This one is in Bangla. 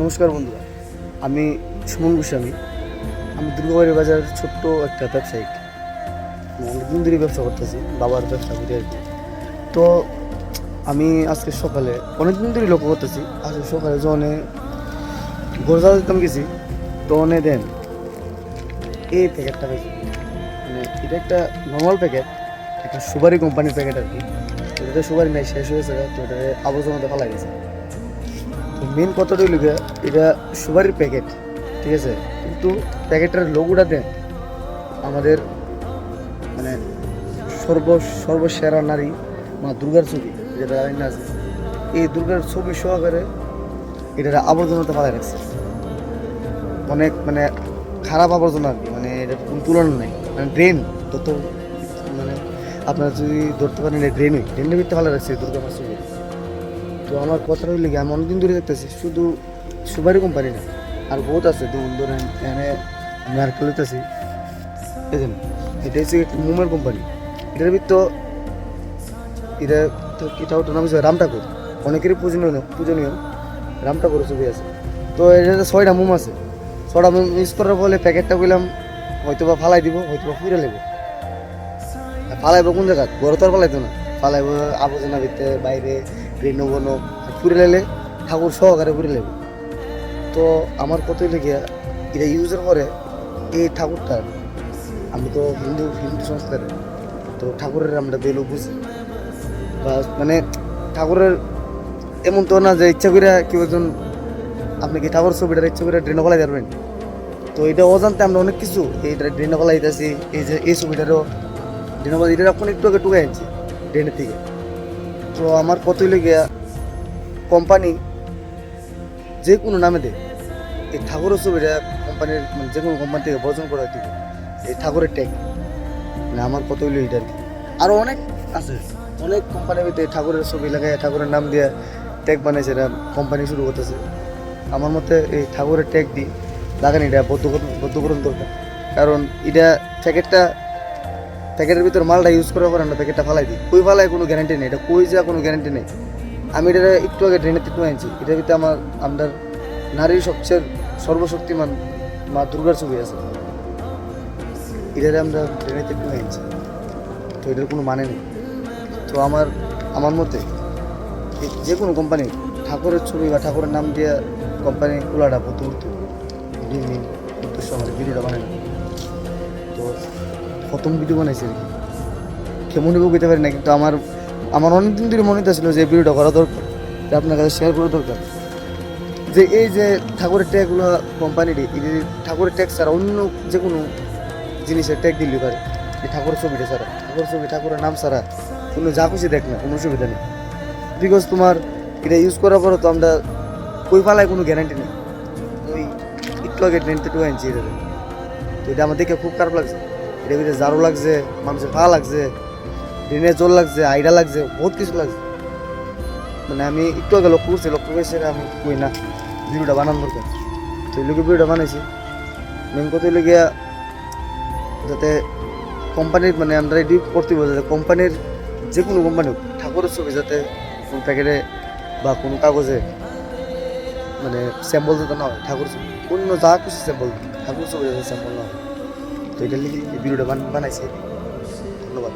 নমস্কার বন্ধুরা, আমি সুমন গোস্বামী। আমি দুর্গাবাড়ি বাজার ছোট্ট একটা ব্যবসায়িক। অনেকদিন ধরে ব্যবসা করতেছি, বাবার ব্যবসা করি আর কি। তো আমি আজকে সকালে অনেকদিন ধরে লক্ষ্য করতেছি, আজকে সকালে যখন গোরজা দিতাম গেছি তখন দেন এই প্যাকেটটা পেয়েছি। মানে এটা একটা নর্মাল প্যাকেট, একটা সুপারি কোম্পানির প্যাকেট আর কি। এটা সুপারি নাই, শেষ হয়েছে, তো এটা আবর্জনাতে ফেলা গেছে। মেন কথাটা হইল গিয়া, এটা সুপারির প্যাকেট, ঠিক আছে, কিন্তু প্যাকেটের লোগোটা দেন আমাদের মানে সর্বসেরা নারী মা দুর্গার ছবি, যেটা লাইন আছে, এই দুর্গার ছবি সহকারে এটা আবর্জনাতে ফেলা রাখছে। অনেক মানে খারাপ আবর্জনা আর কি, মানে এটা কোনো তুলনা নেই। মানে ড্রেন তত, মানে আপনারা যদি ধরতে পারেন এটা ড্রেনের ভিতরে ফেলা রাখছে দুর্গা মার ছবি। তো আমার কথাটা হইলে কি, আমি অনেকদিন ধরে দেখতেছি শুধু সুপারি কোম্পানি না, আর বহুত আছে। ধরেন এখানে আমি আর খেলতেছি, এই জন্য এটা হচ্ছে মোমের কোম্পানি। এটার ভিতর এটাও নাম হচ্ছে রাম ঠাকুর, অনেকেরই পূজনীয় রাম ঠাকুরের ছবি আছে। তো এটা 6টা মোম আছে, 6টা মোম ইউজ করার ফলে প্যাকেটটা বললাম হয়তো বা ফালাই দিব, হয়তো বা ফুরে নেবো। ফালাইবো কোন জায়গা, ঘরে তো আর ফালাইতো না, ফালাইবো আবর্জনা ভিতরে বাইরে ট্রেনও বনো, ফুরে লেলে ঠাকুর সহকারে ফুরে লেবে। তো আমার কতই লেগে এটা ইউজের পরে এই ঠাকুরটা, আমি তো হিন্দু সংস্কারে, তো ঠাকুরের আমরা বেলু বুঝি বা মানে ঠাকুরের এমন তো না যে ইচ্ছা করে কেউ একজন, আপনি কি ঠাকুর ছবিটা ইচ্ছা করে ড্রেনে ফেলাই যাবেন। তো এটা অজান্তে আমরা অনেক কিছু এইটা ড্রেনে ফেলাই দিতেছি। এই যে এই ছবিটারও ড্রেনে ফেলাই, এটা এখন একটু আগে টুকে আনছি ড্রেনের থেকে। তো আমার কতই লেগে কোম্পানি যে কোনো নামে দেয়, এই ঠাকুরের ছবিটা কোম্পানির মানে যে কোনো কোম্পানি থেকে বর্জন করা দিবে এই ঠাকুরের ট্যাগ। মানে আমার কত হইলো এটা আর কি। আরও অনেক আছে, অনেক কোম্পানির ভিতরে ঠাকুরের ছবি লাগাই ঠাকুরের নাম দিয়ে ট্যাগ বানাইছে, এরা কোম্পানি শুরু করতেছে। আমার মতে এই ঠাকুরের ট্যাগ দিই লাগানি এটা বদ্ধকরণ দরকার। কারণ এটা প্যাকেটের ভিতরে মালটা ইউজ করার পর আমরা প্যাকেটটা ফালাই দিই, কই ফালাই কোনো গ্যারান্টি নেই, এটা কই যা কোনো গ্যারান্টি নেই। আমি এটা একটু আগে ড্রেনের থেকে আনছি, এটার ভিতরে আমার নারীর সবচেয়ে সর্বশক্তিমান মা দুর্গার ছবি আছে। এটারে আমরা ড্রেনের থেকে আনছি, তো এটার কোনো মানে নেই। তো আমার মতে যে কোনো কোম্পানি ঠাকুরের ছবি বা ঠাকুরের নাম দিয়ে কোম্পানি খোলাটা প্রথমত মেন উদ্দেশ্য আমাদের ভিডিওটা বানাই। তো প্রথম ভিডিও বানাইছি আর কি, কেমন হইব বুঝতে পারি না, কিন্তু আমার অনেকদিন ধরে মনে হচ্ছিল যে ভিডিওটা করা দরকার, যে আপনার কাছে শেয়ার করা দরকার। যে এই যে ঠাকুরের ট্যাগগুলো কোম্পানিটি, ঠাকুরের ট্যাগ ছাড়া অন্য যে কোনো জিনিসের ট্যাগ দিলে পারে, এই ঠাকুরের ছবিটা ছাড়া, ঠাকুরের নাম ছাড়া কোনো যা খুশি দেখ না, কোনো অসুবিধা নেই। বিকজ তোমার এটা ইউজ করার পরে তো আমরা কই পালায় কোনো গ্যারান্টি নেই। ওই একটু আগে ট্রেনতে টু আনছি এটা, তো এটা আমার দেখে খুব খারাপ লাগছে। এটার ভিতরে জারো লাগছে, মানুষের পা লাগছে, ট্রেনের জল লাগছে, আইডা লাগছে, বহুত কিছু লাগছে। মানে আমি একটু আগে লক্ষ্য করছি আমি কই না ভিডিওটা বানানো দরকার। তো এই লোকের ভিডিওটা বানাইছি, মেন কথা হইলে গিয়া যাতে কোম্পানির মানে আমরা এটি করতে বলতে, যাতে কোম্পানির যে কোনো কোম্পানি ঠাকুরের ছবি যাতে কোনো প্যাকেটে বা কোনো কাগজে মানে স্যাম্পল যাতে না হয়, ঠাকুর ছবি অন্য যা কিছু স্যাম্পল, ঠাকুর ছবি যাতে স্যাম্পল না হয়। তো এটা লিখে ভিডিওটা বানাইছি। ধন্যবাদ।